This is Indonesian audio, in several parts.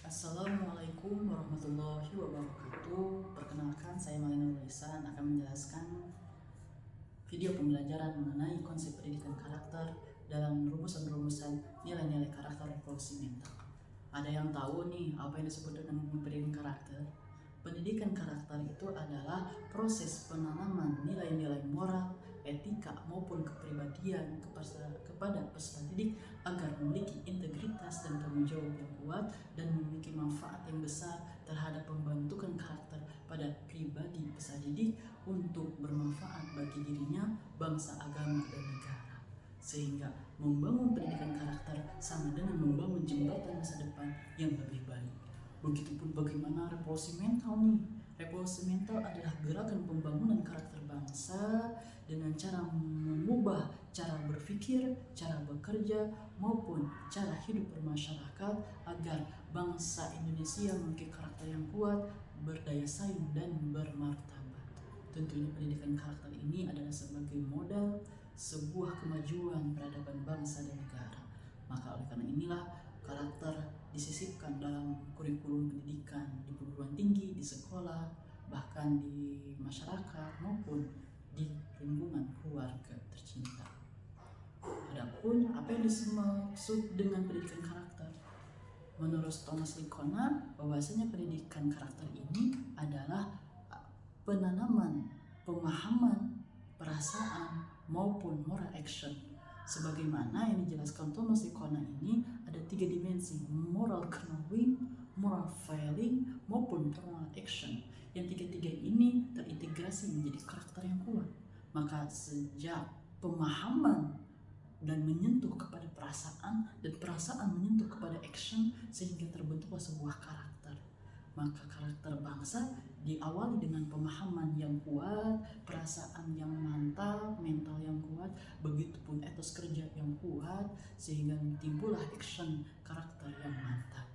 Assalamualaikum warahmatullahi wabarakatuh. Perkenalkan, saya Malina Lisan akan menjelaskan video pembelajaran mengenai konsep pendidikan karakter dalam rumusan-rumusan nilai-nilai karakter revolusi mental. Ada yang tahu nih apa yang disebut dengan pendidikan karakter? Pendidikan karakter itu adalah proses penanaman nilai-nilai moral, etika maupun kepribadian kepada peserta didik agar memiliki integritas dan tanggung jawab yang kuat dan memiliki manfaat yang besar terhadap pembentukan karakter pada pribadi peserta didik untuk bermanfaat bagi dirinya, bangsa, agama, dan negara. Sehingga membangun pendidikan karakter sama dengan membangun jembatan masa depan yang lebih baik. Begitupun bagaimana revolusi mental nih. Revolusi mental adalah gerakan pembangunan karakter bangsa dengan cara mengubah cara berpikir, cara bekerja, maupun cara hidup bermasyarakat agar bangsa Indonesia memiliki karakter yang kuat, berdaya saing, dan bermartabat. Tentunya pendidikan karakter ini adalah sebagai modal sebuah kemajuan peradaban bangsa dan negara. Maka oleh karena inilah karakter disisipkan dalam kurikulum pendidikan di perguruan tinggi, di sekolah, bahkan di masyarakat maupun di lingkungan keluarga tercinta. Adapun apa yang dimaksud dengan pendidikan karakter? Menurut Thomas Lincona, bahwasanya pendidikan karakter ini adalah penanaman pemahaman, perasaan, maupun moral action. Sebagaimana yang dijelaskan Thomas Lincona ini ada 3 dimensi: moral knowing, moral feeling, maupun moral action. Yang tiga-tiga ini terintegrasi menjadi karakter yang kuat. Maka sejak pemahaman dan menyentuh kepada perasaan, dan perasaan menyentuh kepada action, sehingga terbentuklah sebuah karakter. Maka karakter bangsa diawali dengan pemahaman yang kuat, perasaan yang mantap, mental yang kuat, begitupun etos kerja yang kuat, sehingga timbullah action karakter yang mantap.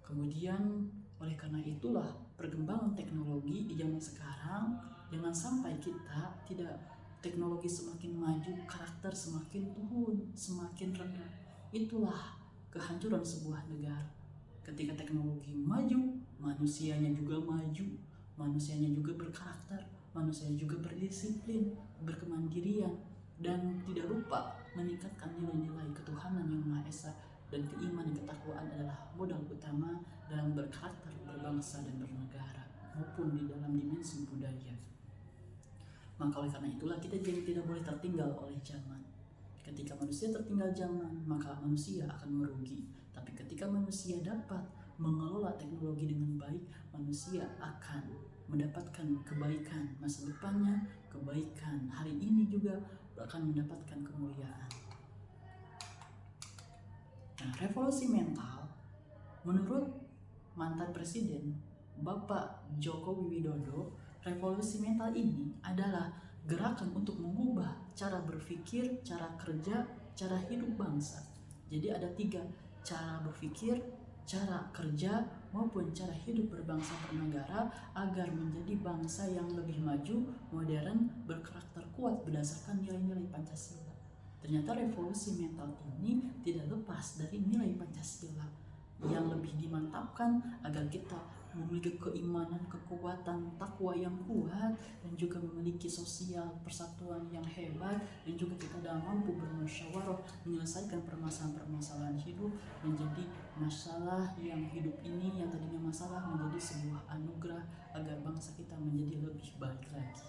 Kemudian oleh karena itulah perkembangan teknologi di zaman sekarang, jangan sampai kita tidak teknologi semakin maju, karakter semakin turun, semakin rendah. Itulah kehancuran sebuah negara. Ketika teknologi maju, manusianya juga maju, manusianya juga berkarakter, manusianya juga berdisiplin, berkemandirian, dan tidak lupa meningkatkan nilai-nilai ketuhanan yang Maha Esa, dan keimanan ketakwaan adalah modal utama dalam berkarakter, berbangsa, dan bernegara, maupun di dalam dimensi budaya. Maka oleh karena itulah kita tidak boleh tertinggal oleh zaman. Ketika manusia tertinggal zaman, maka manusia akan merugi. Tapi ketika manusia dapat mengelola teknologi dengan baik, manusia akan mendapatkan kebaikan masa depannya, kebaikan hari ini juga akan mendapatkan kemuliaan. Nah, revolusi mental menurut mantan presiden Bapak Joko Widodo, revolusi mental ini adalah gerakan untuk mengubah cara berpikir, cara kerja, cara hidup bangsa. Jadi ada 3: cara berpikir, cara kerja, maupun cara hidup berbangsa bernegara agar menjadi bangsa yang lebih maju, modern, berkarakter kuat berdasarkan nilai-nilai Pancasila. Ternyata revolusi mental ini tidak lepas dari nilai Pancasila yang lebih dimantapkan agar kita memiliki keimanan, kekuatan, takwa yang kuat, dan juga memiliki sosial persatuan yang hebat, dan juga kita dalam mampu bermusyawarah menyelesaikan permasalahan-permasalahan hidup menjadi masalah yang hidup ini yang tadinya masalah menjadi sebuah anugerah agar bangsa kita menjadi lebih baik lagi.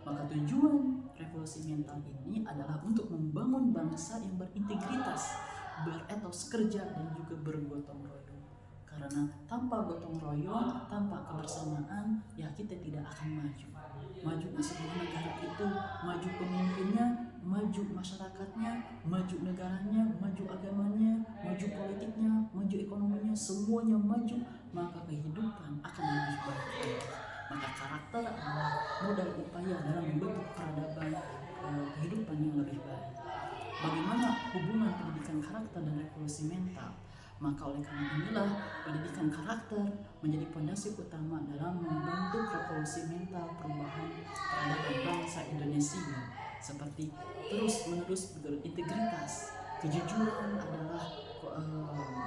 Maka tujuan revolusi mental ini adalah untuk membangun bangsa yang berintegritas, beretos kerja, dan juga bergotong royong. Karena tanpa gotong royong, tanpa kebersamaan, ya kita tidak akan maju. Majunya sebuah negara itu maju pemimpinnya, maju masyarakatnya, maju negaranya, maju agamanya, maju politiknya, maju ekonominya, semuanya maju, maka kehidupan akan lebih baik. Maka karakter adalah modal upaya dalam membentuk peradaban kehidupan yang lebih baik. Bagaimana hubungan pendidikan karakter dan revolusi mental? Maka oleh karena inilah pendidikan karakter menjadi pondasi utama dalam membentuk revolusi mental perubahan peradaban bangsa Indonesia, seperti terus-menerus berintegritas. Kejujuran adalah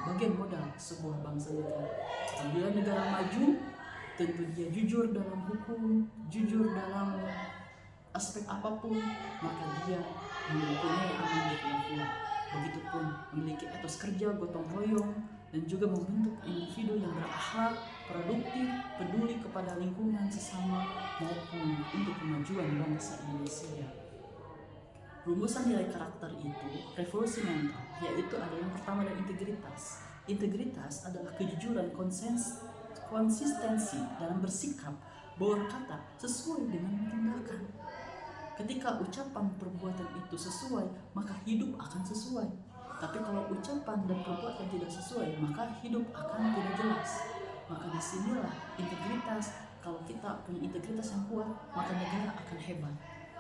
bagian modal sebuah bangsa negara. Apabila negara maju, tentu dia jujur dalam hukum, jujur dalam aspek apapun, maka dia mempunyai amanah yang kuat. Begitupun memiliki etos kerja gotong royong dan juga membentuk individu yang berakhlak, produktif, peduli kepada lingkungan sesama maupun untuk kemajuan bangsa Indonesia. Rumusan nilai karakter itu revolusi mental, yaitu ada yang pertama adalah integritas. Integritas adalah kejujuran, konsistensi dalam bersikap, berkata sesuai dengan tindakan. Ketika ucapan perbuatan itu sesuai, maka hidup akan sesuai. Tapi kalau ucapan dan perbuatan tidak sesuai, maka hidup akan tidak jelas. Maka disinilah integritas. Kalau kita punya integritas yang kuat, maka negara akan hebat.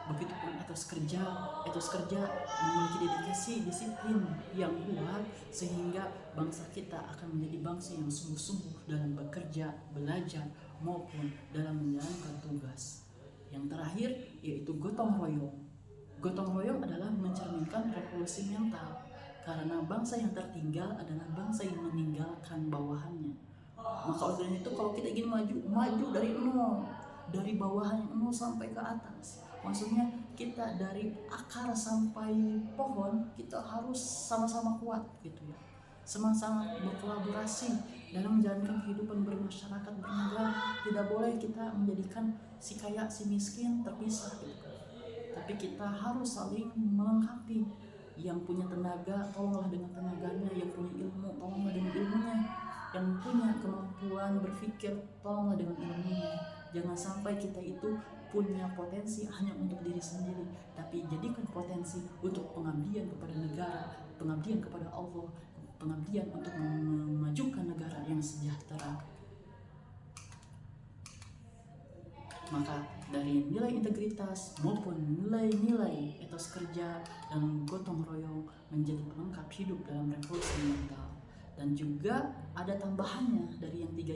Begitupun etos kerja memiliki dedikasi, disiplin yang kuat, sehingga bangsa kita akan menjadi bangsa yang sungguh-sungguh dalam bekerja, belajar, maupun dalam menjalankan tugas. Yang terakhir yaitu gotong royong. Gotong royong adalah mencerminkan revolusi mental, karena bangsa yang tertinggal adalah bangsa yang meninggalkan bawahannya. Maka oleh itu kalau kita ingin maju dari nol, dari bawahan yang nol sampai ke atas. Maksudnya kita dari akar sampai pohon, kita harus sama-sama kuat gitu ya. Sama-sama berkolaborasi dalam menjalankan kehidupan bermasyarakat, bernegara. Tidak boleh kita menjadikan si kaya si miskin terpisah gitu. Tapi kita harus saling melengkapi. Yang punya tenaga tolonglah dengan tenaganya, yang punya ilmu tolonglah dengan ilmunya, yang punya kemampuan berpikir tolonglah dengan ilmunya. Jangan sampai kita itu punya potensi hanya untuk diri sendiri, tapi jadikan potensi untuk pengabdian kepada negara, pengabdian kepada Allah, pengabdian untuk memajukan negara yang sejahtera. Maka dari nilai integritas maupun nilai-nilai etos kerja dan gotong royong menjadi pelengkap hidup dalam revolusi mental. Dan juga ada tambahannya dari yang tiga.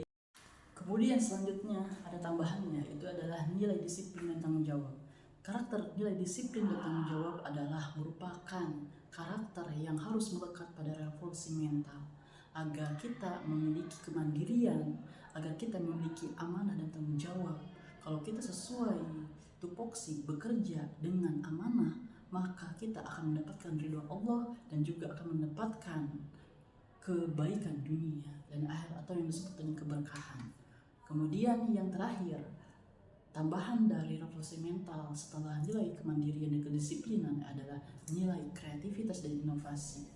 Kemudian selanjutnya ada tambahannya, itu adalah nilai disiplin dan tanggung jawab. Karakter nilai disiplin dan tanggung jawab adalah merupakan karakter yang harus melekat pada revolusi mental, agar kita memiliki kemandirian, agar kita memiliki amanah dan tanggung jawab. Kalau kita sesuai tupoksi bekerja dengan amanah, maka kita akan mendapatkan ridho Allah dan juga akan mendapatkan kebaikan dunia dan akhirat, atau yang disebut dengan keberkahan. Kemudian yang terakhir, tambahan dari revolusi mental setelah nilai kemandirian dan kedisiplinan adalah nilai kreativitas dan inovasi.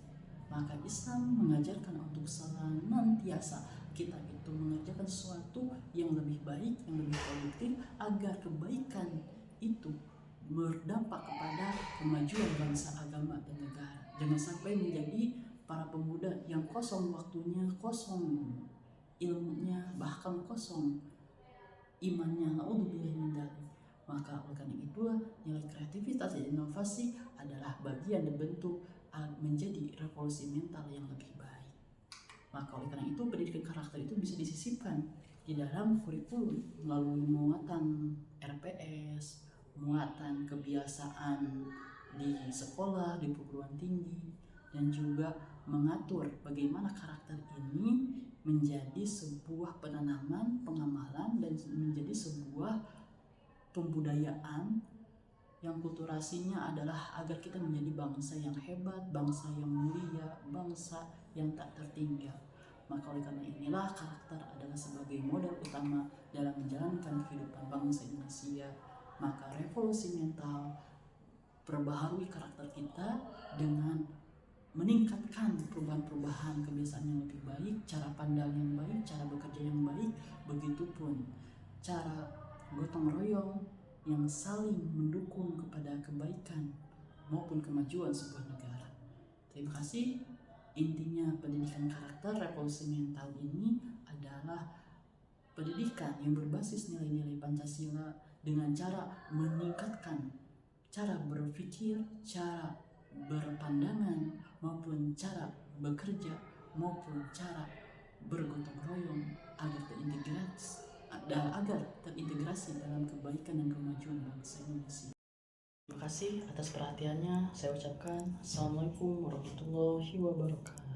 Maka Islam mengajarkan untuk senantiasa kita itu mengerjakan sesuatu yang lebih baik, yang lebih produktif, agar kebaikan itu berdampak kepada kemajuan bangsa, agama, dan negara. Jangan sampai menjadi para pemuda yang kosong waktunya, kosong ilmunya, bahkan kosong imannya. Naudzubillah min dzalik. Maka oleh karena itulah nilai kreativitas dan inovasi adalah bagian dan bentuk menjadi revolusi mental yang lebih baik. Maka oleh karena itu pendidikan karakter itu bisa disisipkan di dalam kurikulum melalui muatan RPS, muatan kebiasaan di sekolah, di perguruan tinggi, dan juga mengatur bagaimana karakter ini menjadi sebuah penanaman, pengamalan, dan menjadi sebuah pembudayaan yang kulturasinya adalah agar kita menjadi bangsa yang hebat, bangsa yang mulia, bangsa yang tak tertinggal. Maka oleh karena inilah karakter adalah sebagai modal utama dalam menjalankan kehidupan bangsa Indonesia. Maka revolusi mental perbaharui karakter kita dengan meningkatkan perubahan-perubahan kebiasaan yang lebih baik, cara pandang yang baik, cara bekerja yang baik, begitupun cara gotong royong yang saling mendukung kepada kebaikan maupun kemajuan sebuah negara. Terima kasih. Intinya pendidikan karakter revolusi mental ini adalah pendidikan yang berbasis nilai-nilai Pancasila dengan cara meningkatkan cara berpikir, cara berpandangan, maupun cara bekerja, maupun cara bergotong royong agar terintegrasi dalam kebaikan dan kemajuan bangsa Indonesia. Terima kasih atas perhatiannya. Saya ucapkan Assalamualaikum warahmatullahi wabarakatuh.